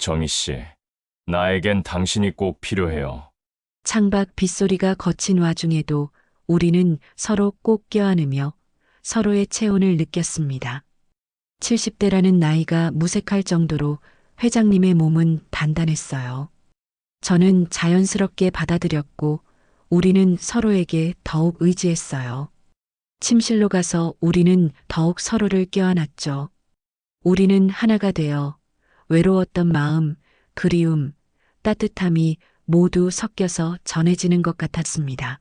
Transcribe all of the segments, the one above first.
정희 씨, 나에겐 당신이 꼭 필요해요. 창밖 빗소리가 거친 와중에도 우리는 서로 꼭 껴안으며 서로의 체온을 느꼈습니다. 70대라는 나이가 무색할 정도로 회장님의 몸은 단단했어요. 저는 자연스럽게 받아들였고 우리는 서로에게 더욱 의지했어요. 침실로 가서 우리는 더욱 서로를 껴안았죠. 우리는 하나가 되어 외로웠던 마음, 그리움, 따뜻함이 모두 섞여서 전해지는 것 같았습니다.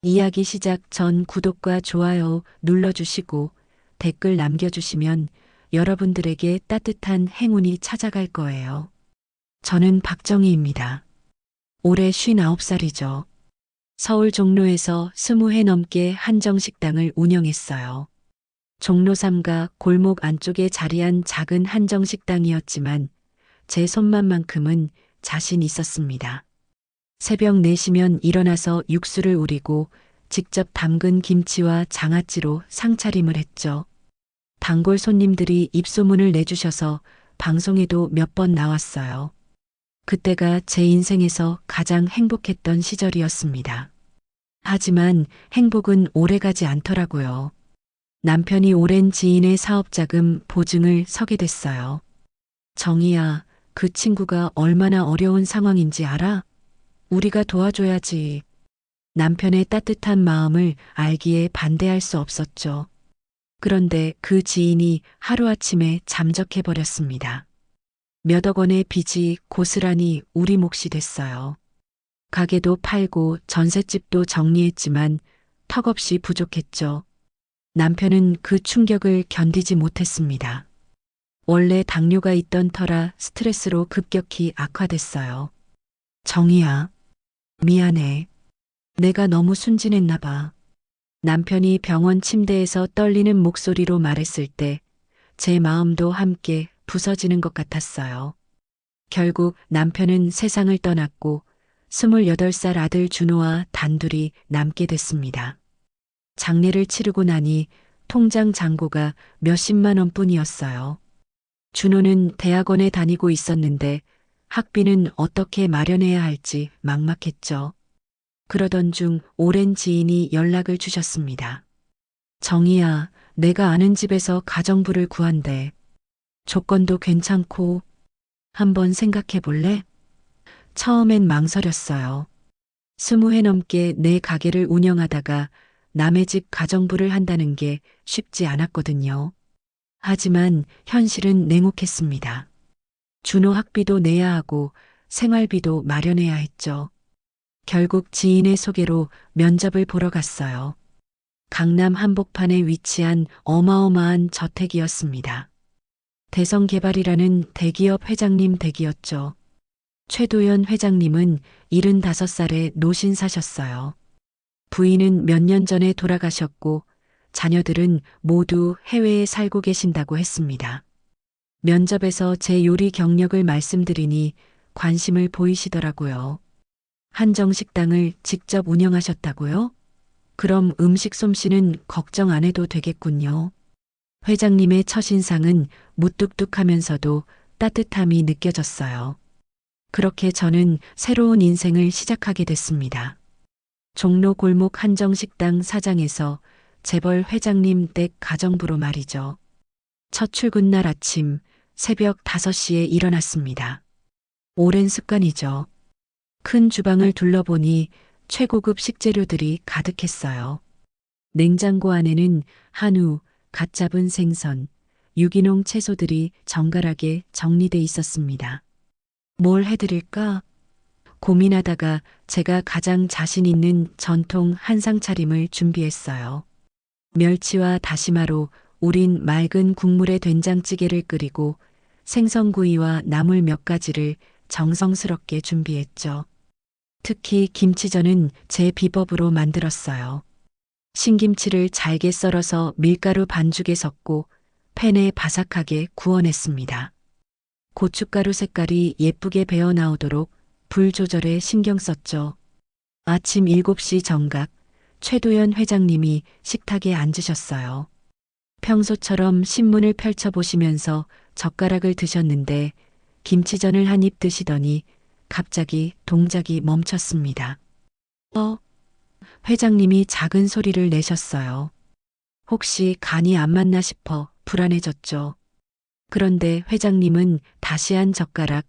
이야기 시작 전 구독과 좋아요 눌러주시고 댓글 남겨주시면 여러분들에게 따뜻한 행운이 찾아갈 거예요. 저는 박정희입니다. 올해 59살이죠. 서울 종로에서 20회 넘게 한정식당을 운영했어요. 종로 3가 골목 안쪽에 자리한 작은 한정식당이었지만 제 손맛만큼은 자신 있었습니다. 새벽 4시면 일어나서 육수를 우리고 직접 담근 김치와 장아찌로 상차림을 했죠. 단골 손님들이 입소문을 내주셔서 방송에도 몇 번 나왔어요. 그때가 제 인생에서 가장 행복했던 시절이었습니다. 하지만 행복은 오래가지 않더라고요. 남편이 오랜 지인의 사업자금 보증을 서게 됐어요. 정희야, 그 친구가 얼마나 어려운 상황인지 알아? 우리가 도와줘야지. 남편의 따뜻한 마음을 알기에 반대할 수 없었죠. 그런데 그 지인이 하루아침에 잠적해버렸습니다. 몇억 원의 빚이 고스란히 우리 몫이 됐어요. 가게도 팔고 전셋집도 정리했지만 턱없이 부족했죠. 남편은 그 충격을 견디지 못했습니다. 원래 당뇨가 있던 터라 스트레스로 급격히 악화됐어요. 정희야, 미안해. 내가 너무 순진했나 봐. 남편이 병원 침대에서 떨리는 목소리로 말했을 때 제 마음도 함께 부서지는 것 같았어요. 결국 남편은 세상을 떠났고 28살 아들 준호와 단둘이 남게 됐습니다. 장례를 치르고 나니 통장 잔고가 몇십만 원뿐이었어요. 준호는 대학원에 다니고 있었는데 학비는 어떻게 마련해야 할지 막막했죠. 그러던 중 오랜 지인이 연락을 주셨습니다. 정희야, 내가 아는 집에서 가정부를 구한대. 조건도 괜찮고 한번 생각해 볼래? 처음엔 망설였어요. 20회 넘게 내 가게를 운영하다가 남의 집 가정부를 한다는 게 쉽지 않았거든요. 하지만 현실은 냉혹했습니다. 준호 학비도 내야 하고 생활비도 마련해야 했죠. 결국 지인의 소개로 면접을 보러 갔어요. 강남 한복판에 위치한 어마어마한 저택이었습니다. 대성개발이라는 대기업 회장님 댁이었죠. 최도연 회장님은 75살에 노신사셨어요. 부인은 몇 년 전에 돌아가셨고 자녀들은 모두 해외에 살고 계신다고 했습니다. 면접에서 제 요리 경력을 말씀드리니 관심을 보이시더라고요. 한정식당을 직접 운영하셨다고요? 그럼 음식 솜씨는 걱정 안 해도 되겠군요. 회장님의 첫인상은 무뚝뚝하면서도 따뜻함이 느껴졌어요. 그렇게 저는 새로운 인생을 시작하게 됐습니다. 종로 골목 한정식당 사장에서 재벌 회장님 댁 가정부로 말이죠. 첫 출근 날 아침 새벽 5시에 일어났습니다. 오랜 습관이죠. 큰 주방을 둘러보니 최고급 식재료들이 가득했어요. 냉장고 안에는 한우, 갓 잡은 생선, 유기농 채소들이 정갈하게 정리돼 있었습니다. 뭘 해드릴까? 고민하다가 제가 가장 자신 있는 전통 한상 차림을 준비했어요. 멸치와 다시마로 우린 맑은 국물에 된장찌개를 끓이고 생선구이와 나물 몇 가지를 정성스럽게 준비했죠. 특히 김치전은 제 비법으로 만들었어요. 신김치를 잘게 썰어서 밀가루 반죽에 섞고 팬에 바삭하게 구워냈습니다. 고춧가루 색깔이 예쁘게 배어 나오도록 불 조절에 신경 썼죠. 아침 7시 정각 최도연 회장님이 식탁에 앉으셨어요. 평소처럼 신문을 펼쳐보시면서 젓가락을 드셨는데 김치전을 한 입 드시더니 갑자기 동작이 멈췄습니다. 회장님이 작은 소리를 내셨어요. 혹시 간이 안 맞나 싶어 불안해졌죠. 그런데 회장님은 다시 한 젓가락,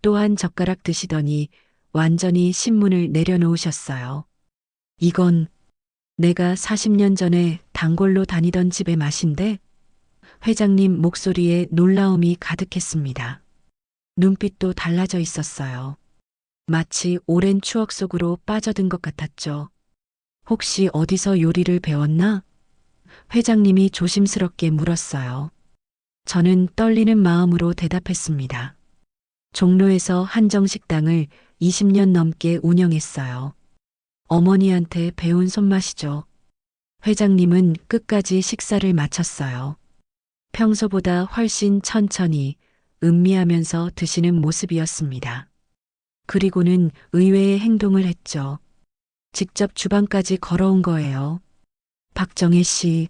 또 한 젓가락 드시더니 완전히 신문을 내려놓으셨어요. 이건 내가 40년 전에 단골로 다니던 집의 맛인데? 회장님 목소리에 놀라움이 가득했습니다. 눈빛도 달라져 있었어요. 마치 오랜 추억 속으로 빠져든 것 같았죠. 혹시 어디서 요리를 배웠나? 회장님이 조심스럽게 물었어요. 저는 떨리는 마음으로 대답했습니다. 종로에서 한정식당을 20년 넘게 운영했어요. 어머니한테 배운 손맛이죠. 회장님은 끝까지 식사를 마쳤어요. 평소보다 훨씬 천천히 음미하면서 드시는 모습이었습니다. 그리고는 의외의 행동을 했죠. 직접 주방까지 걸어온 거예요. 박정혜 씨,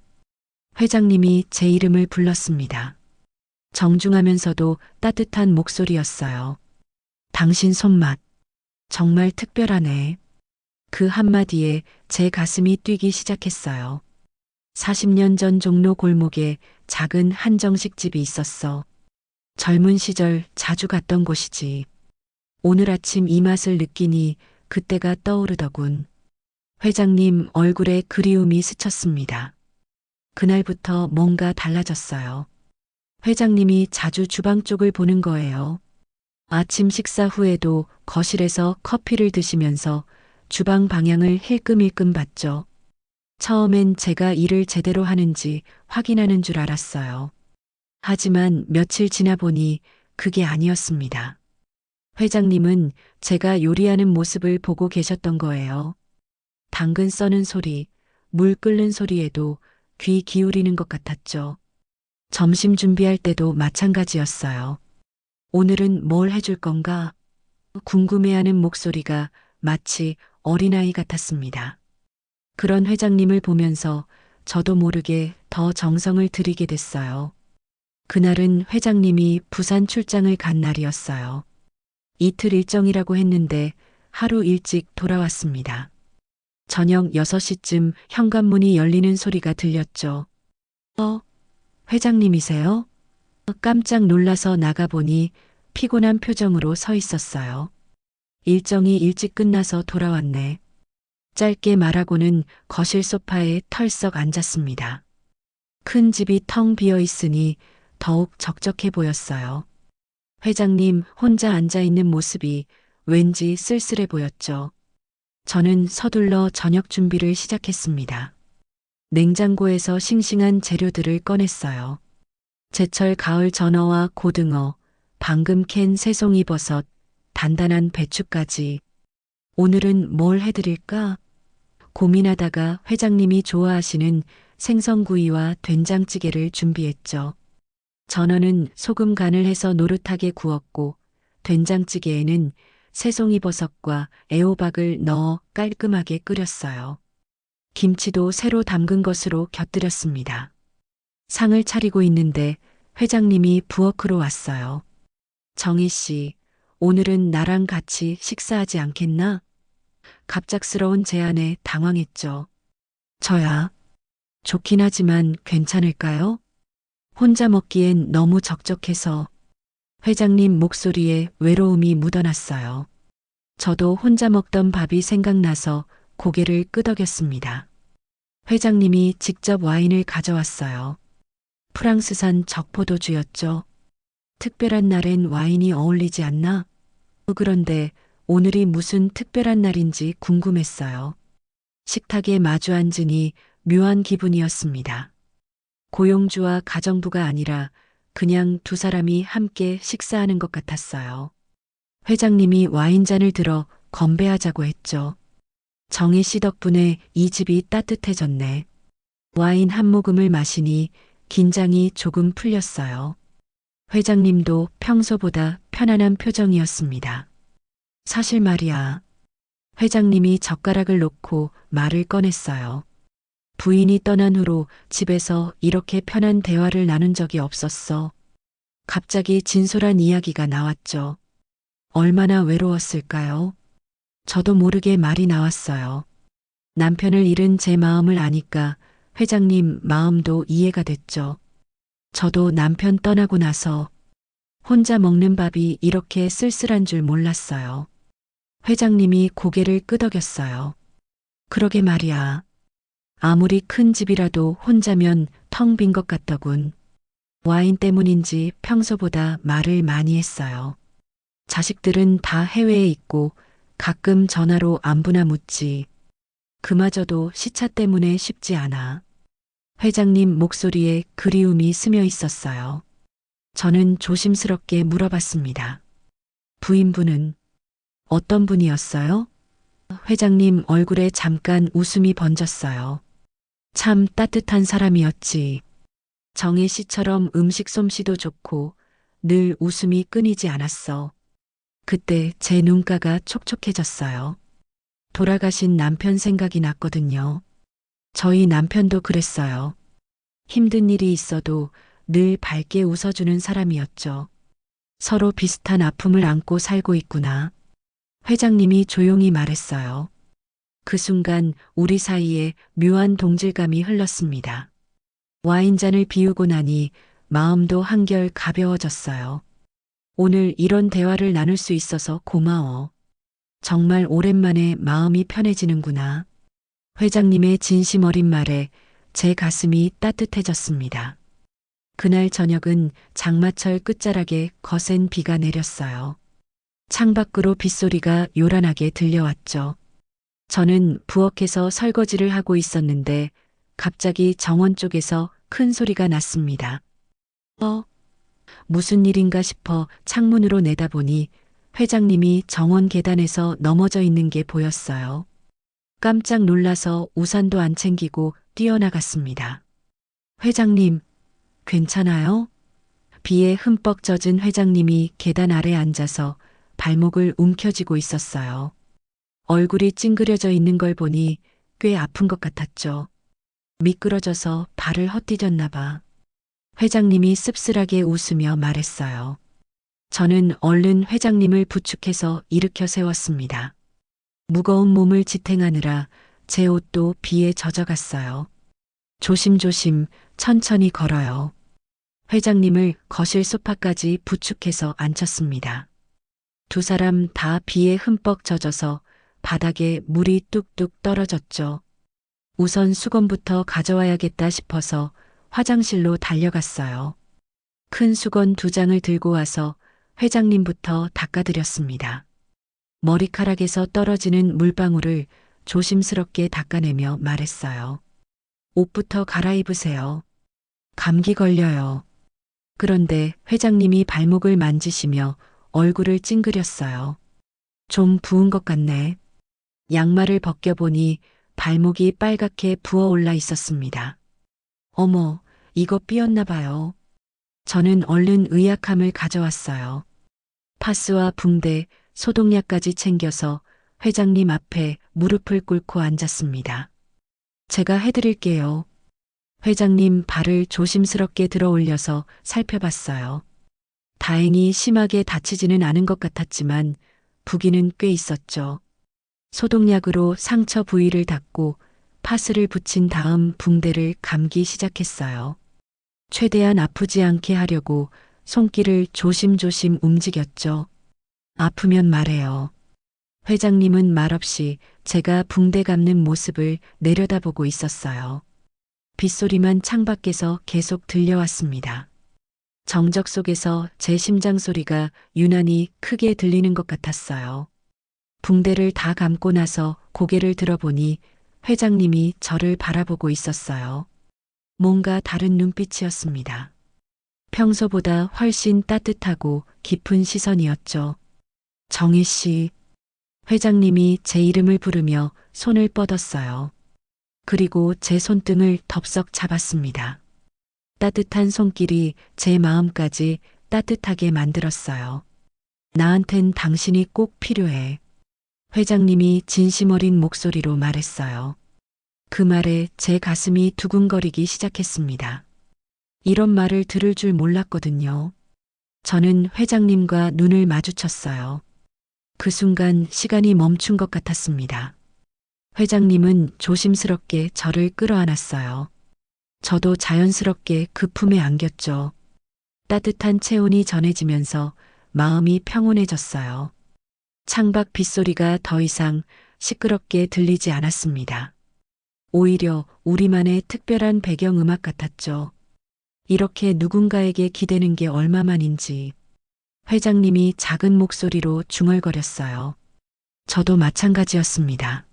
회장님이 제 이름을 불렀습니다. 정중하면서도 따뜻한 목소리였어요. 당신 손맛, 정말 특별하네. 그 한마디에 제 가슴이 뛰기 시작했어요. 40년 전 종로 골목에 작은 한정식 집이 있었어. 젊은 시절 자주 갔던 곳이지. 오늘 아침 이 맛을 느끼니 그때가 떠오르더군. 회장님 얼굴에 그리움이 스쳤습니다. 그날부터 뭔가 달라졌어요. 회장님이 자주 주방 쪽을 보는 거예요. 아침 식사 후에도 거실에서 커피를 드시면서 주방 방향을 힐끔힐끔 봤죠. 처음엔 제가 일을 제대로 하는지 확인하는 줄 알았어요. 하지만 며칠 지나 보니 그게 아니었습니다. 회장님은 제가 요리하는 모습을 보고 계셨던 거예요. 당근 써는 소리, 물 끓는 소리에도 귀 기울이는 것 같았죠. 점심 준비할 때도 마찬가지였어요. 오늘은 뭘 해줄 건가? 궁금해하는 목소리가 마치 어린아이 같았습니다. 그런 회장님을 보면서 저도 모르게 더 정성을 들이게 됐어요. 그날은 회장님이 부산 출장을 간 날이었어요. 이틀 일정이라고 했는데 하루 일찍 돌아왔습니다. 저녁 6시쯤 현관문이 열리는 소리가 들렸죠. 회장님이세요? 깜짝 놀라서 나가보니 피곤한 표정으로 서 있었어요. 일정이 일찍 끝나서 돌아왔네. 짧게 말하고는 거실 소파에 털썩 앉았습니다. 큰 집이 텅 비어 있으니 더욱 적적해 보였어요. 회장님 혼자 앉아 있는 모습이 왠지 쓸쓸해 보였죠. 저는 서둘러 저녁 준비를 시작했습니다. 냉장고에서 싱싱한 재료들을 꺼냈어요. 제철 가을 전어와 고등어, 방금 캔 새송이버섯, 단단한 배추까지. 오늘은 뭘 해드릴까? 고민하다가 회장님이 좋아하시는 생선구이와 된장찌개를 준비했죠. 전어는 소금 간을 해서 노릇하게 구웠고 된장찌개에는 새송이버섯과 애호박을 넣어 깔끔하게 끓였어요. 김치도 새로 담근 것으로 곁들였습니다. 상을 차리고 있는데 회장님이 부엌으로 왔어요. 정희 씨, 오늘은 나랑 같이 식사하지 않겠나? 갑작스러운 제안에 당황했죠. 저야. 좋긴 하지만 괜찮을까요? 혼자 먹기엔 너무 적적해서. 회장님 목소리에 외로움이 묻어났어요. 저도 혼자 먹던 밥이 생각나서 고개를 끄덕였습니다. 회장님이 직접 와인을 가져왔어요. 프랑스산 적포도주였죠. 특별한 날엔 와인이 어울리지 않나? 그런데 오늘이 무슨 특별한 날인지 궁금했어요. 식탁에 마주 앉으니 묘한 기분이었습니다. 고용주와 가정부가 아니라 그냥 두 사람이 함께 식사하는 것 같았어요. 회장님이 와인잔을 들어 건배하자고 했죠. 정희 씨 덕분에 이 집이 따뜻해졌네. 와인 한 모금을 마시니 긴장이 조금 풀렸어요. 회장님도 평소보다 편안한 표정이었습니다. 사실 말이야. 회장님이 젓가락을 놓고 말을 꺼냈어요. 부인이 떠난 후로 집에서 이렇게 편한 대화를 나눈 적이 없었어. 갑자기 진솔한 이야기가 나왔죠. 얼마나 외로웠을까요? 저도 모르게 말이 나왔어요. 남편을 잃은 제 마음을 아니까 회장님 마음도 이해가 됐죠. 저도 남편 떠나고 나서 혼자 먹는 밥이 이렇게 쓸쓸한 줄 몰랐어요. 회장님이 고개를 끄덕였어요. 그러게 말이야. 아무리 큰 집이라도 혼자면 텅 빈 것 같더군. 와인 때문인지 평소보다 말을 많이 했어요. 자식들은 다 해외에 있고 가끔 전화로 안부나 묻지. 그마저도 시차 때문에 쉽지 않아. 회장님 목소리에 그리움이 스며 있었어요. 저는 조심스럽게 물어봤습니다. 부인분은 어떤 분이었어요? 회장님 얼굴에 잠깐 웃음이 번졌어요. 참 따뜻한 사람이었지. 정혜 씨처럼 음식 솜씨도 좋고 늘 웃음이 끊이지 않았어. 그때 제 눈가가 촉촉해졌어요. 돌아가신 남편 생각이 났거든요. 저희 남편도 그랬어요. 힘든 일이 있어도 늘 밝게 웃어주는 사람이었죠. 서로 비슷한 아픔을 안고 살고 있구나. 회장님이 조용히 말했어요. 그 순간 우리 사이에 묘한 동질감이 흘렀습니다. 와인잔을 비우고 나니 마음도 한결 가벼워졌어요. 오늘 이런 대화를 나눌 수 있어서 고마워. 정말 오랜만에 마음이 편해지는구나. 회장님의 진심 어린 말에 제 가슴이 따뜻해졌습니다. 그날 저녁은 장마철 끝자락에 거센 비가 내렸어요. 창밖으로 빗소리가 요란하게 들려왔죠. 저는 부엌에서 설거지를 하고 있었는데 갑자기 정원 쪽에서 큰 소리가 났습니다. 무슨 일인가 싶어 창문으로 내다보니 회장님이 정원 계단에서 넘어져 있는 게 보였어요. 깜짝 놀라서 우산도 안 챙기고 뛰어나갔습니다. 회장님, 괜찮아요? 비에 흠뻑 젖은 회장님이 계단 아래 앉아서 발목을 움켜쥐고 있었어요. 얼굴이 찡그려져 있는 걸 보니 꽤 아픈 것 같았죠. 미끄러져서 발을 헛디뎠나 봐. 회장님이 씁쓸하게 웃으며 말했어요. 저는 얼른 회장님을 부축해서 일으켜 세웠습니다. 무거운 몸을 지탱하느라 제 옷도 비에 젖어갔어요. 조심조심 천천히 걸어요. 회장님을 거실 소파까지 부축해서 앉혔습니다. 두 사람 다 비에 흠뻑 젖어서 바닥에 물이 뚝뚝 떨어졌죠. 우선 수건부터 가져와야겠다 싶어서 화장실로 달려갔어요. 큰 수건 2장을 들고 와서 회장님부터 닦아드렸습니다. 머리카락에서 떨어지는 물방울을 조심스럽게 닦아내며 말했어요. 옷부터 갈아입으세요. 감기 걸려요. 그런데 회장님이 발목을 만지시며 얼굴을 찡그렸어요. 좀 부은 것 같네. 양말을 벗겨보니 발목이 빨갛게 부어올라 있었습니다. 어머, 이거 삐었나 봐요. 저는 얼른 의약함을 가져왔어요. 파스와 붕대, 소독약까지 챙겨서 회장님 앞에 무릎을 꿇고 앉았습니다. 제가 해드릴게요. 회장님 발을 조심스럽게 들어 올려서 살펴봤어요. 다행히 심하게 다치지는 않은 것 같았지만 부기는 꽤 있었죠. 소독약으로 상처 부위를 닦고 파스를 붙인 다음 붕대를 감기 시작했어요. 최대한 아프지 않게 하려고 손길을 조심조심 움직였죠. 아프면 말해요. 회장님은 말없이 제가 붕대 감는 모습을 내려다보고 있었어요. 빗소리만 창밖에서 계속 들려왔습니다. 정적 속에서 제 심장 소리가 유난히 크게 들리는 것 같았어요. 붕대를 다 감고 나서 고개를 들어보니 회장님이 저를 바라보고 있었어요. 뭔가 다른 눈빛이었습니다. 평소보다 훨씬 따뜻하고 깊은 시선이었죠. 정희 씨, 회장님이 제 이름을 부르며 손을 뻗었어요. 그리고 제 손등을 덥석 잡았습니다. 따뜻한 손길이 제 마음까지 따뜻하게 만들었어요. 나한텐 당신이 꼭 필요해. 회장님이 진심 어린 목소리로 말했어요. 그 말에 제 가슴이 두근거리기 시작했습니다. 이런 말을 들을 줄 몰랐거든요. 저는 회장님과 눈을 마주쳤어요. 그 순간 시간이 멈춘 것 같았습니다. 회장님은 조심스럽게 저를 끌어안았어요. 저도 자연스럽게 그 품에 안겼죠. 따뜻한 체온이 전해지면서 마음이 평온해졌어요. 창밖 빗소리가 더 이상 시끄럽게 들리지 않았습니다. 오히려 우리만의 특별한 배경음악 같았죠. 이렇게 누군가에게 기대는 게 얼마만인지. 회장님이 작은 목소리로 중얼거렸어요. 저도 마찬가지였습니다.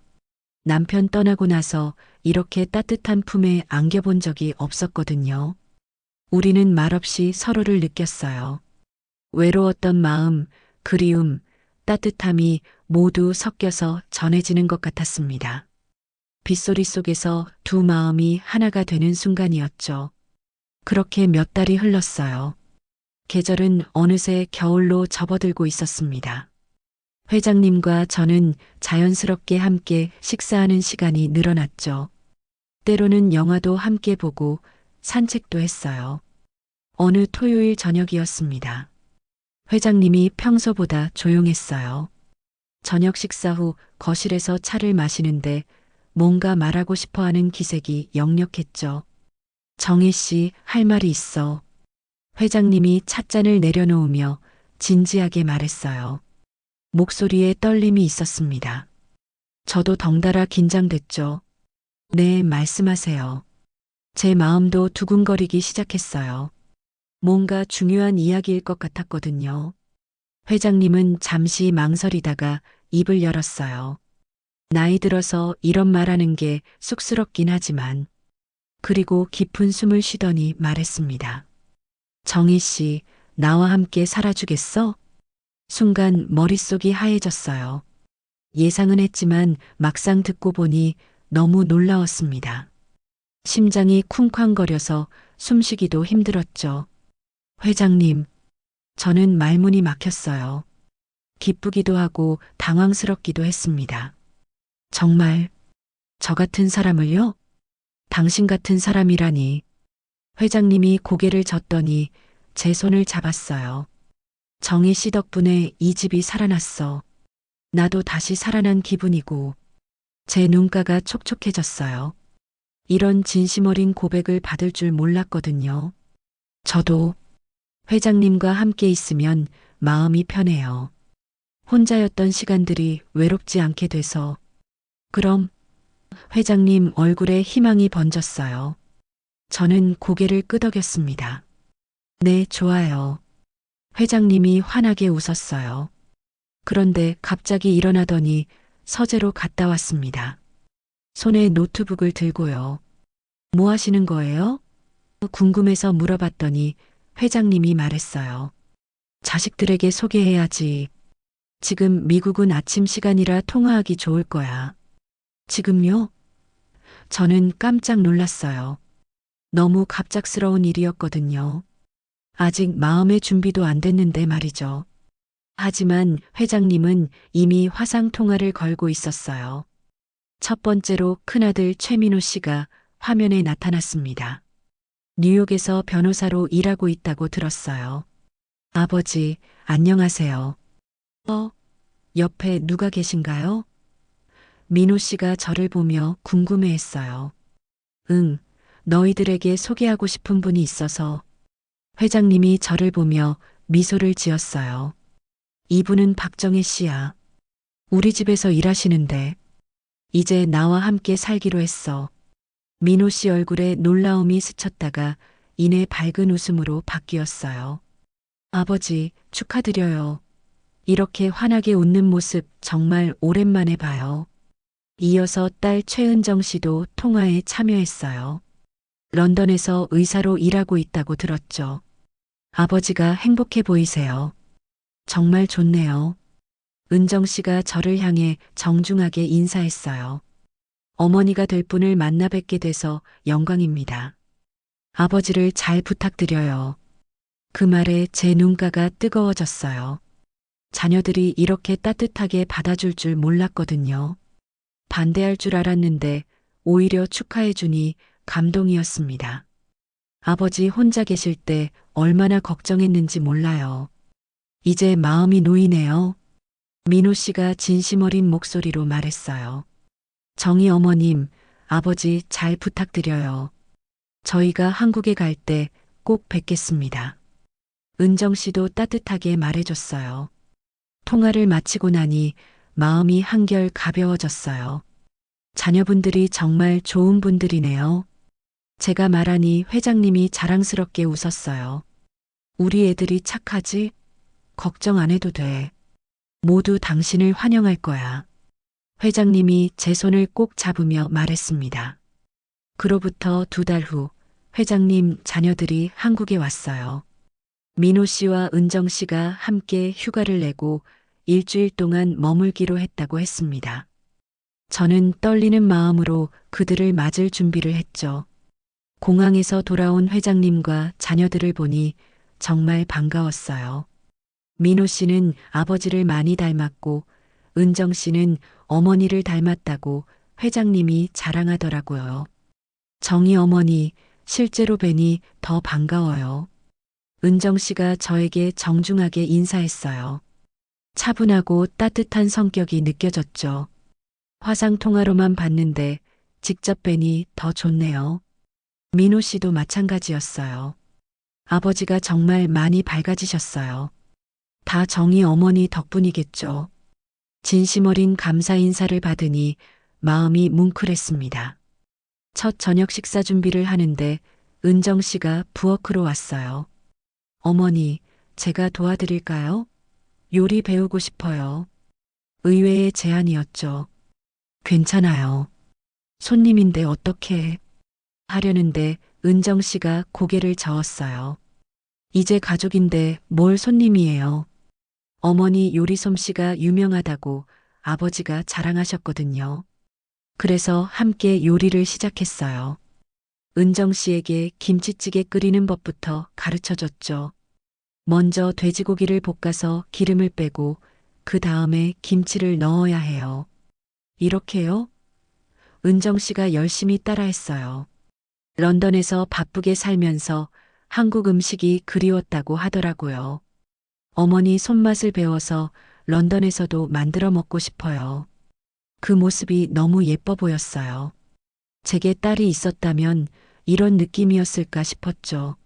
남편 떠나고 나서 이렇게 따뜻한 품에 안겨본 적이 없었거든요. 우리는 말없이 서로를 느꼈어요. 외로웠던 마음, 그리움, 따뜻함이 모두 섞여서 전해지는 것 같았습니다. 빗소리 속에서 두 마음이 하나가 되는 순간이었죠. 그렇게 몇 달이 흘렀어요. 계절은 어느새 겨울로 접어들고 있었습니다. 회장님과 저는 자연스럽게 함께 식사하는 시간이 늘어났죠. 때로는 영화도 함께 보고 산책도 했어요. 어느 토요일 저녁이었습니다. 회장님이 평소보다 조용했어요. 저녁 식사 후 거실에서 차를 마시는데 뭔가 말하고 싶어 하는 기색이 역력했죠. 정희 씨, 할 말이 있어. 회장님이 찻잔을 내려놓으며 진지하게 말했어요. 목소리에 떨림이 있었습니다. 저도 덩달아 긴장됐죠. 네, 말씀하세요. 제 마음도 두근거리기 시작했어요. 뭔가 중요한 이야기일 것 같았거든요. 회장님은 잠시 망설이다가 입을 열었어요. 나이 들어서 이런 말하는 게 쑥스럽긴 하지만, 그리고 깊은 숨을 쉬더니 말했습니다. 정희 씨, 나와 함께 살아주겠어? 순간 머릿속이 하얘졌어요. 예상은 했지만 막상 듣고 보니 너무 놀라웠습니다. 심장이 쿵쾅거려서 숨쉬기도 힘들었죠. 회장님, 저는 말문이 막혔어요. 기쁘기도 하고 당황스럽기도 했습니다. 정말 저 같은 사람을요? 당신 같은 사람이라니. 회장님이 고개를 젓더니 제 손을 잡았어요. 정희 씨 덕분에 이 집이 살아났어. 나도 다시 살아난 기분이고. 제 눈가가 촉촉해졌어요. 이런 진심 어린 고백을 받을 줄 몰랐거든요. 저도 회장님과 함께 있으면 마음이 편해요. 혼자였던 시간들이 외롭지 않게 돼서. 그럼 회장님 얼굴에 희망이 번졌어요. 저는 고개를 끄덕였습니다. 네, 좋아요. 회장님이 환하게 웃었어요. 그런데 갑자기 일어나더니 서재로 갔다 왔습니다. 손에 노트북을 들고요. 뭐 하시는 거예요? 궁금해서 물어봤더니 회장님이 말했어요. 자식들에게 소개해야지. 지금 미국은 아침 시간이라 통화하기 좋을 거야. 지금요? 저는 깜짝 놀랐어요. 너무 갑작스러운 일이었거든요. 아직 마음의 준비도 안 됐는데 말이죠. 하지만 회장님은 이미 화상 통화를 걸고 있었어요. 첫 번째로 큰아들 최민호 씨가 화면에 나타났습니다. 뉴욕에서 변호사로 일하고 있다고 들었어요. 아버지, 안녕하세요. 옆에 누가 계신가요? 민호 씨가 저를 보며 궁금해했어요. 응, 너희들에게 소개하고 싶은 분이 있어서. 회장님이 저를 보며 미소를 지었어요. 이분은 박정혜 씨야. 우리 집에서 일하시는데. 이제 나와 함께 살기로 했어. 민호 씨 얼굴에 놀라움이 스쳤다가 이내 밝은 웃음으로 바뀌었어요. 아버지, 축하드려요. 이렇게 환하게 웃는 모습 정말 오랜만에 봐요. 이어서 딸 최은정 씨도 통화에 참여했어요. 런던에서 의사로 일하고 있다고 들었죠. 아버지가 행복해 보이세요. 정말 좋네요. 은정 씨가 저를 향해 정중하게 인사했어요. 어머니가 될 분을 만나 뵙게 돼서 영광입니다. 아버지를 잘 부탁드려요. 그 말에 제 눈가가 뜨거워졌어요. 자녀들이 이렇게 따뜻하게 받아줄 줄 몰랐거든요. 반대할 줄 알았는데 오히려 축하해주니 감동이었습니다. 아버지 혼자 계실 때 얼마나 걱정했는지 몰라요. 이제 마음이 놓이네요. 민호 씨가 진심 어린 목소리로 말했어요. 정희 어머님, 아버지 잘 부탁드려요. 저희가 한국에 갈 때 꼭 뵙겠습니다. 은정 씨도 따뜻하게 말해줬어요. 통화를 마치고 나니 마음이 한결 가벼워졌어요. 자녀분들이 정말 좋은 분들이네요. 제가 말하니 회장님이 자랑스럽게 웃었어요. 우리 애들이 착하지? 걱정 안 해도 돼. 모두 당신을 환영할 거야. 회장님이 제 손을 꼭 잡으며 말했습니다. 그로부터 2달 후 회장님 자녀들이 한국에 왔어요. 민호 씨와 은정 씨가 함께 휴가를 내고 일주일 동안 머물기로 했다고 했습니다. 저는 떨리는 마음으로 그들을 맞을 준비를 했죠. 공항에서 돌아온 회장님과 자녀들을 보니 정말 반가웠어요. 민호 씨는 아버지를 많이 닮았고 은정 씨는 어머니를 닮았다고 회장님이 자랑하더라고요. 정희 어머니, 실제로 뵈니 더 반가워요. 은정 씨가 저에게 정중하게 인사했어요. 차분하고 따뜻한 성격이 느껴졌죠. 화상 통화로만 봤는데 직접 뵈니 더 좋네요. 민호 씨도 마찬가지였어요. 아버지가 정말 많이 밝아지셨어요. 다 정희 어머니 덕분이겠죠. 진심 어린 감사 인사를 받으니 마음이 뭉클했습니다. 첫 저녁 식사 준비를 하는데 은정 씨가 부엌으로 왔어요. 어머니, 제가 도와드릴까요? 요리 배우고 싶어요. 의외의 제안이었죠. 괜찮아요. 손님인데 어떻게 하려는데 은정 씨가 고개를 저었어요. 이제 가족인데 뭘 손님이에요. 어머니 요리 솜씨가 유명하다고 아버지가 자랑하셨거든요. 그래서 함께 요리를 시작했어요. 은정 씨에게 김치찌개 끓이는 법부터 가르쳐 줬죠. 먼저 돼지고기를 볶아서 기름을 빼고 그 다음에 김치를 넣어야 해요. 이렇게요? 은정 씨가 열심히 따라했어요. 런던에서 바쁘게 살면서 한국 음식이 그리웠다고 하더라고요. 어머니 손맛을 배워서 런던에서도 만들어 먹고 싶어요. 그 모습이 너무 예뻐 보였어요. 제게 딸이 있었다면 이런 느낌이었을까 싶었죠.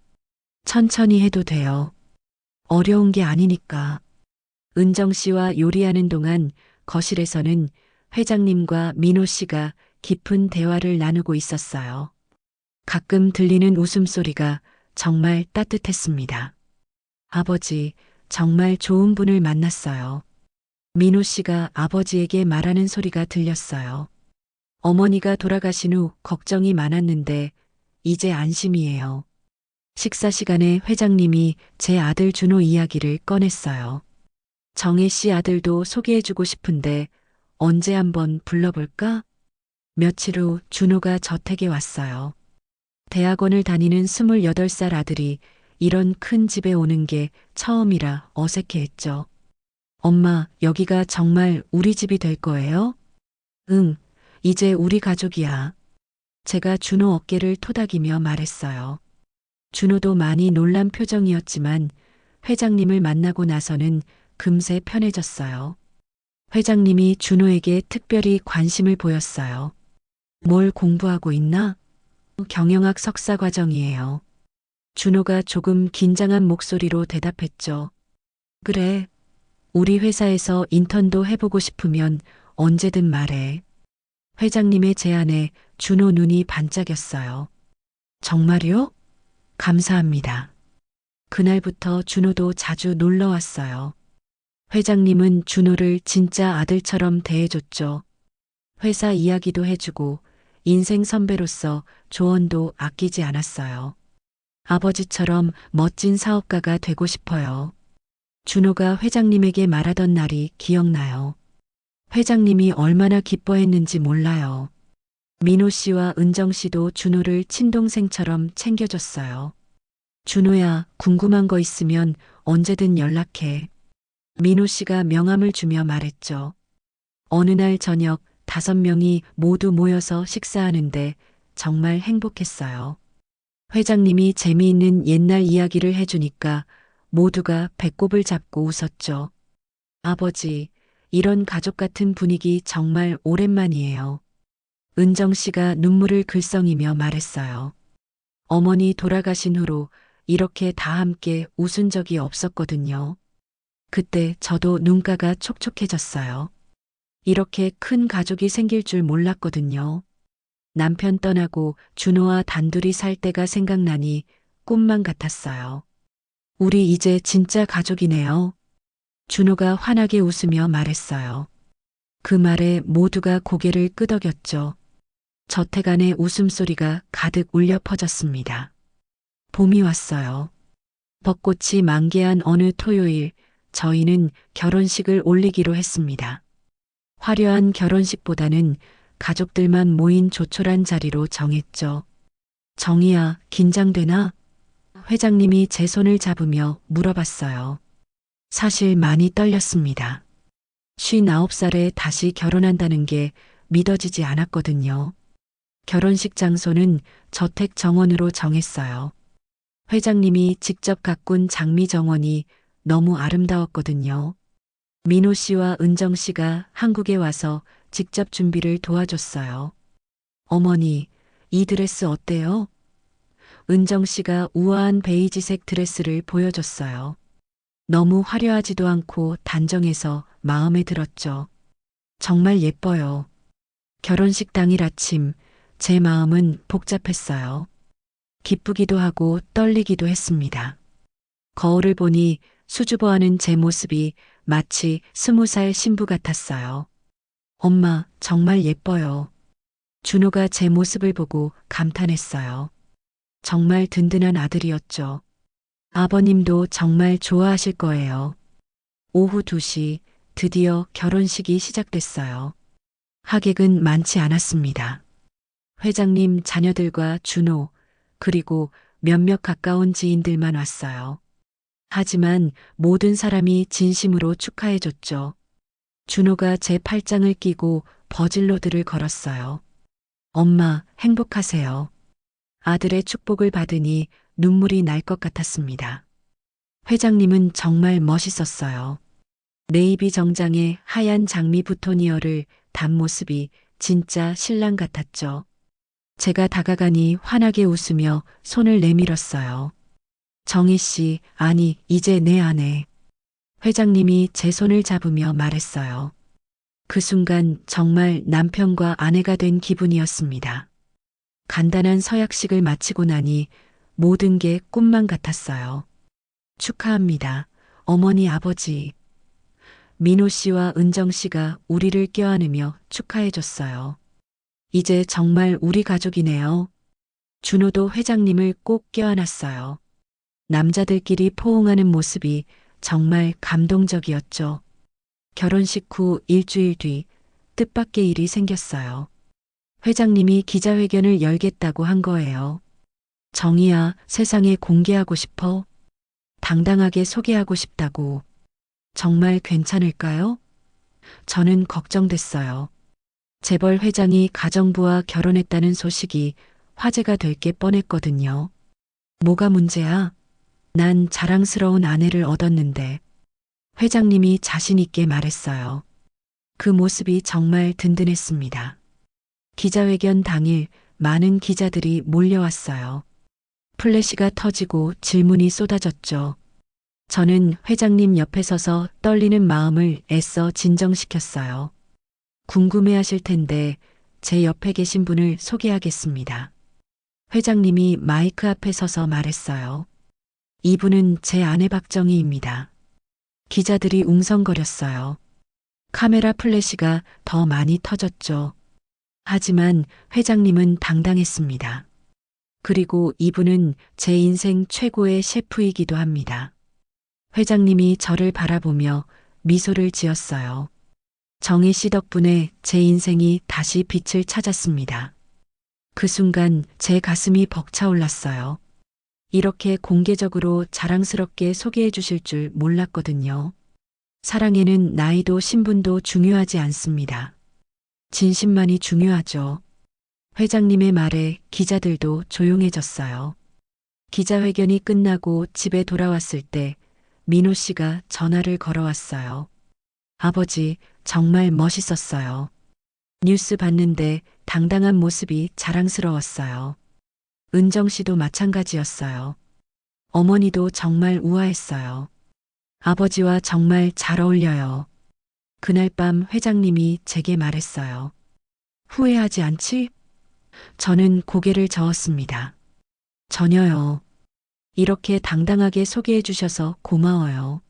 천천히 해도 돼요. 어려운 게 아니니까. 은정 씨와 요리하는 동안 거실에서는 회장님과 민호 씨가 깊은 대화를 나누고 있었어요. 가끔 들리는 웃음소리가 정말 따뜻했습니다. 아버지, 정말 좋은 분을 만났어요. 민호 씨가 아버지에게 말하는 소리가 들렸어요. 어머니가 돌아가신 후 걱정이 많았는데 이제 안심이에요. 식사 시간에 회장님이 제 아들 준호 이야기를 꺼냈어요. 정혜 씨 아들도 소개해주고 싶은데 언제 한번 불러볼까? 며칠 후 준호가 저택에 왔어요. 대학원을 다니는 28살 아들이 이런 큰 집에 오는 게 처음이라 어색해했죠. 엄마, 여기가 정말 우리 집이 될 거예요? 응, 이제 우리 가족이야. 제가 준호 어깨를 토닥이며 말했어요. 준호도 많이 놀란 표정이었지만 회장님을 만나고 나서는 금세 편해졌어요. 회장님이 준호에게 특별히 관심을 보였어요. 뭘 공부하고 있나? 경영학 석사 과정이에요. 준호가 조금 긴장한 목소리로 대답했죠. 그래. 우리 회사에서 인턴도 해보고 싶으면 언제든 말해. 회장님의 제안에 준호 눈이 반짝였어요. 정말요? 감사합니다. 그날부터 준호도 자주 놀러 왔어요. 회장님은 준호를 진짜 아들처럼 대해줬죠. 회사 이야기도 해주고 인생 선배로서 조언도 아끼지 않았어요. 아버지처럼 멋진 사업가가 되고 싶어요. 준호가 회장님에게 말하던 날이 기억나요. 회장님이 얼마나 기뻐했는지 몰라요. 민호 씨와 은정 씨도 준호를 친동생처럼 챙겨줬어요. 준호야, 궁금한 거 있으면 언제든 연락해. 민호 씨가 명함을 주며 말했죠. 어느 날 저녁 5명이 모두 모여서 식사하는데 정말 행복했어요. 회장님이 재미있는 옛날 이야기를 해주니까 모두가 배꼽을 잡고 웃었죠. 아버지, 이런 가족 같은 분위기 정말 오랜만이에요. 은정 씨가 눈물을 글썽이며 말했어요. 어머니 돌아가신 후로 이렇게 다 함께 웃은 적이 없었거든요. 그때 저도 눈가가 촉촉해졌어요. 이렇게 큰 가족이 생길 줄 몰랐거든요. 남편 떠나고 준호와 단둘이 살 때가 생각나니 꿈만 같았어요. 우리 이제 진짜 가족이네요. 준호가 환하게 웃으며 말했어요. 그 말에 모두가 고개를 끄덕였죠. 저택 안에 웃음소리가 가득 울려 퍼졌습니다. 봄이 왔어요. 벚꽃이 만개한 어느 토요일, 저희는 결혼식을 올리기로 했습니다. 화려한 결혼식보다는 가족들만 모인 조촐한 자리로 정했죠. 정희야, 긴장되나? 회장님이 제 손을 잡으며 물어봤어요. 사실 많이 떨렸습니다. 59살에 다시 결혼한다는 게 믿어지지 않았거든요. 결혼식 장소는 저택 정원으로 정했어요. 회장님이 직접 가꾼 장미 정원이 너무 아름다웠거든요. 민호 씨와 은정 씨가 한국에 와서 직접 준비를 도와줬어요. 어머니, 이 드레스 어때요? 은정 씨가 우아한 베이지색 드레스를 보여줬어요. 너무 화려하지도 않고 단정해서 마음에 들었죠. 정말 예뻐요. 결혼식 당일 아침, 제 마음은 복잡했어요. 기쁘기도 하고 떨리기도 했습니다. 거울을 보니 수줍어하는 제 모습이 마치 20살 신부 같았어요. 엄마, 정말 예뻐요. 준호가 제 모습을 보고 감탄했어요. 정말 든든한 아들이었죠. 아버님도 정말 좋아하실 거예요. 오후 2시 드디어 결혼식이 시작됐어요. 하객은 많지 않았습니다. 회장님 자녀들과 준호, 그리고 몇몇 가까운 지인들만 왔어요. 하지만 모든 사람이 진심으로 축하해줬죠. 준호가 제 팔짱을 끼고 버질로드를 걸었어요. 엄마, 행복하세요. 아들의 축복을 받으니 눈물이 날 것 같았습니다. 회장님은 정말 멋있었어요. 네이비 정장에 하얀 장미 부토니어를 단 모습이 진짜 신랑 같았죠. 제가 다가가니 환하게 웃으며 손을 내밀었어요. 정희 씨, 아니, 이제 내 아내. 회장님이 제 손을 잡으며 말했어요. 그 순간 정말 남편과 아내가 된 기분이었습니다. 간단한 서약식을 마치고 나니 모든 게 꿈만 같았어요. 축하합니다. 어머니, 아버지. 민호 씨와 은정 씨가 우리를 껴안으며 축하해줬어요. 이제 정말 우리 가족이네요. 준호도 회장님을 꼭 껴안았어요. 남자들끼리 포옹하는 모습이 정말 감동적이었죠. 결혼식 후 일주일 뒤 뜻밖의 일이 생겼어요. 회장님이 기자회견을 열겠다고 한 거예요. 정희야, 세상에 공개하고 싶어? 당당하게 소개하고 싶다고. 정말 괜찮을까요? 저는 걱정됐어요. 재벌 회장이 가정부와 결혼했다는 소식이 화제가 될 게 뻔했거든요. 뭐가 문제야? 난 자랑스러운 아내를 얻었는데. 회장님이 자신 있게 말했어요. 그 모습이 정말 든든했습니다. 기자회견 당일 많은 기자들이 몰려왔어요. 플래시가 터지고 질문이 쏟아졌죠. 저는 회장님 옆에 서서 떨리는 마음을 애써 진정시켰어요. 궁금해하실 텐데 제 옆에 계신 분을 소개하겠습니다. 회장님이 마이크 앞에 서서 말했어요. 이분은 제 아내 박정희입니다. 기자들이 웅성거렸어요. 카메라 플래시가 더 많이 터졌죠. 하지만 회장님은 당당했습니다. 그리고 이분은 제 인생 최고의 셰프이기도 합니다. 회장님이 저를 바라보며 미소를 지었어요. 정희 씨 덕분에 제 인생이 다시 빛을 찾았습니다. 그 순간 제 가슴이 벅차올랐어요. 이렇게 공개적으로 자랑스럽게 소개해 주실 줄 몰랐거든요. 사랑에는 나이도 신분도 중요하지 않습니다. 진심만이 중요하죠. 회장님의 말에 기자들도 조용해졌어요. 기자회견이 끝나고 집에 돌아왔을 때 민호 씨가 전화를 걸어왔어요. 아버지, 정말 멋있었어요. 뉴스 봤는데 당당한 모습이 자랑스러웠어요. 은정 씨도 마찬가지였어요. 어머니도 정말 우아했어요. 아버지와 정말 잘 어울려요. 그날 밤 회장님이 제게 말했어요. 후회하지 않지? 저는 고개를 저었습니다. 전혀요. 이렇게 당당하게 소개해 주셔서 고마워요.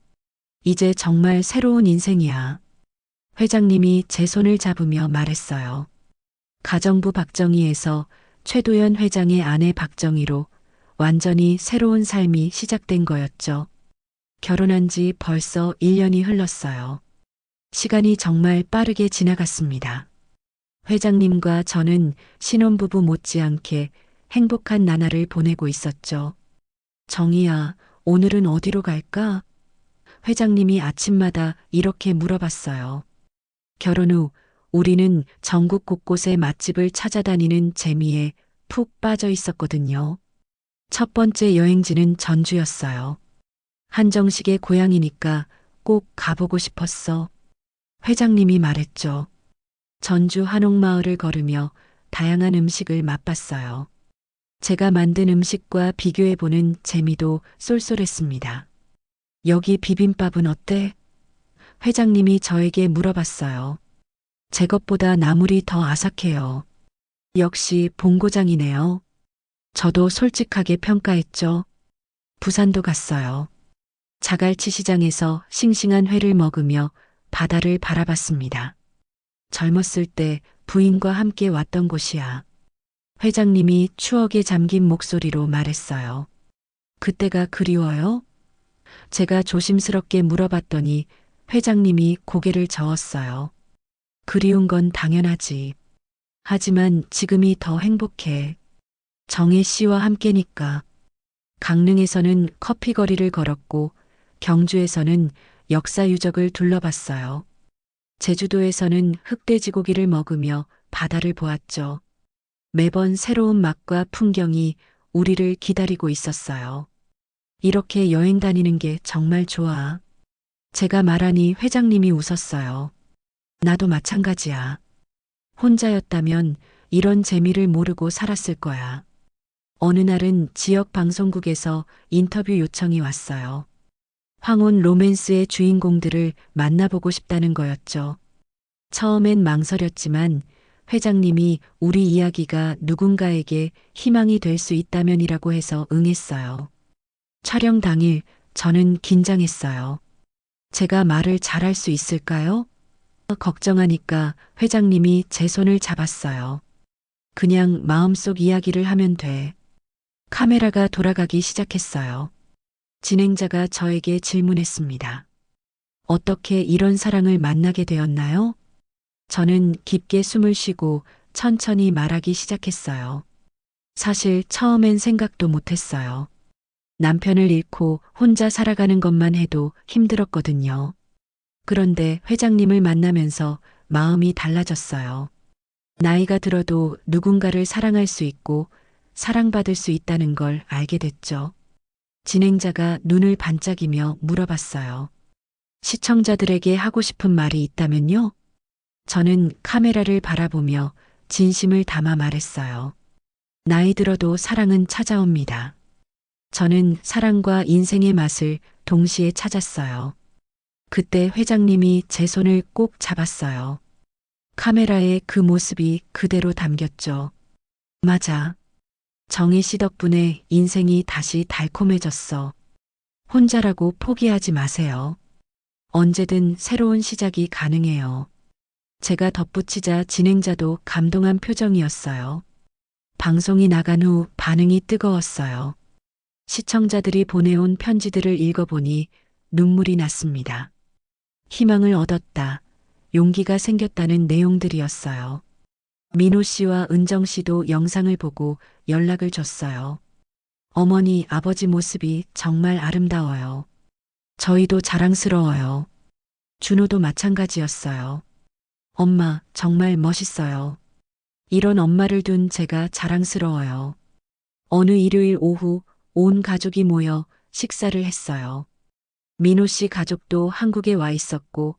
이제 정말 새로운 인생이야. 회장님이 제 손을 잡으며 말했어요. 가정부 박정희에서 최도연 회장의 아내 박정희로 완전히 새로운 삶이 시작된 거였죠. 결혼한 지 벌써 1년이 흘렀어요. 시간이 정말 빠르게 지나갔습니다. 회장님과 저는 신혼부부 못지않게 행복한 나날을 보내고 있었죠. 정희야, 오늘은 어디로 갈까? 회장님이 아침마다 이렇게 물어봤어요. 결혼 후 우리는 전국 곳곳의 맛집을 찾아다니는 재미에 푹 빠져 있었거든요. 첫 번째 여행지는 전주였어요. 한정식의 고향이니까 꼭 가보고 싶었어. 회장님이 말했죠. 전주 한옥마을을 걸으며 다양한 음식을 맛봤어요. 제가 만든 음식과 비교해보는 재미도 쏠쏠했습니다. 여기 비빔밥은 어때? 회장님이 저에게 물어봤어요. 제 것보다 나물이 더 아삭해요. 역시 본고장이네요. 저도 솔직하게 평가했죠. 부산도 갔어요. 자갈치 시장에서 싱싱한 회를 먹으며 바다를 바라봤습니다. 젊었을 때 부인과 함께 왔던 곳이야. 회장님이 추억에 잠긴 목소리로 말했어요. 그때가 그리워요? 제가 조심스럽게 물어봤더니 회장님이 고개를 저었어요. 그리운 건 당연하지. 하지만 지금이 더 행복해. 정혜 씨와 함께니까. 강릉에서는 커피 거리를 걸었고 경주에서는 역사 유적을 둘러봤어요. 제주도에서는 흑돼지고기를 먹으며 바다를 보았죠. 매번 새로운 맛과 풍경이 우리를 기다리고 있었어요. 이렇게 여행 다니는 게 정말 좋아. 제가 말하니 회장님이 웃었어요. 나도 마찬가지야. 혼자였다면 이런 재미를 모르고 살았을 거야. 어느 날은 지역 방송국에서 인터뷰 요청이 왔어요. 황혼 로맨스의 주인공들을 만나보고 싶다는 거였죠. 처음엔 망설였지만 회장님이 우리 이야기가 누군가에게 희망이 될 수 있다면이라고 해서 응했어요. 촬영 당일 저는 긴장했어요. 제가 말을 잘할 수 있을까요? 걱정하니까 회장님이 제 손을 잡았어요. 그냥 마음속 이야기를 하면 돼. 카메라가 돌아가기 시작했어요. 진행자가 저에게 질문했습니다. 어떻게 이런 사랑을 만나게 되었나요? 저는 깊게 숨을 쉬고 천천히 말하기 시작했어요. 사실 처음엔 생각도 못했어요. 남편을 잃고 혼자 살아가는 것만 해도 힘들었거든요. 그런데 회장님을 만나면서 마음이 달라졌어요. 나이가 들어도 누군가를 사랑할 수 있고 사랑받을 수 있다는 걸 알게 됐죠. 진행자가 눈을 반짝이며 물어봤어요. 시청자들에게 하고 싶은 말이 있다면요? 저는 카메라를 바라보며 진심을 담아 말했어요. 나이 들어도 사랑은 찾아옵니다. 저는 사랑과 인생의 맛을 동시에 찾았어요. 그때 회장님이 제 손을 꼭 잡았어요. 카메라에 그 모습이 그대로 담겼죠. 맞아. 정희 씨 덕분에 인생이 다시 달콤해졌어. 혼자라고 포기하지 마세요. 언제든 새로운 시작이 가능해요. 제가 덧붙이자 진행자도 감동한 표정이었어요. 방송이 나간 후 반응이 뜨거웠어요. 시청자들이 보내온 편지들을 읽어보니 눈물이 났습니다. 희망을 얻었다. 용기가 생겼다는 내용들이었어요. 민호 씨와 은정 씨도 영상을 보고 연락을 줬어요. 어머니, 아버지 모습이 정말 아름다워요. 저희도 자랑스러워요. 준호도 마찬가지였어요. 엄마, 정말 멋있어요. 이런 엄마를 둔 제가 자랑스러워요. 어느 일요일 오후 온 가족이 모여 식사를 했어요. 민호 씨 가족도 한국에 와 있었고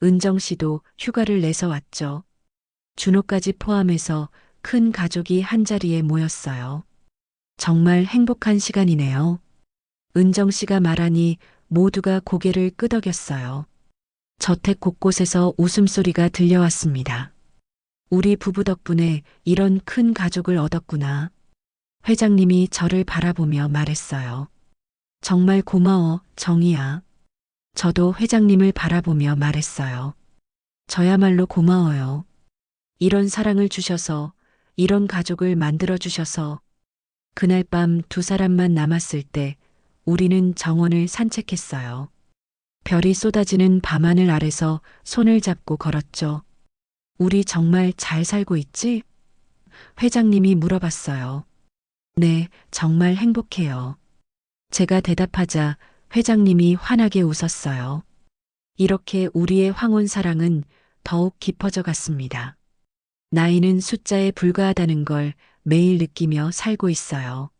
은정 씨도 휴가를 내서 왔죠. 준호까지 포함해서 큰 가족이 한자리에 모였어요. 정말 행복한 시간이네요. 은정 씨가 말하니 모두가 고개를 끄덕였어요. 저택 곳곳에서 웃음소리가 들려왔습니다. 우리 부부 덕분에 이런 큰 가족을 얻었구나. 회장님이 저를 바라보며 말했어요. 정말 고마워, 정희야. 저도 회장님을 바라보며 말했어요. 저야말로 고마워요. 이런 사랑을 주셔서, 이런 가족을 만들어 주셔서. 그날 밤 두 사람만 남았을 때 우리는 정원을 산책했어요. 별이 쏟아지는 밤하늘 아래서 손을 잡고 걸었죠. 우리 정말 잘 살고 있지? 회장님이 물어봤어요. 네, 정말 행복해요. 제가 대답하자 회장님이 환하게 웃었어요. 이렇게 우리의 황혼 사랑은 더욱 깊어져 갔습니다. 나이는 숫자에 불과하다는 걸 매일 느끼며 살고 있어요.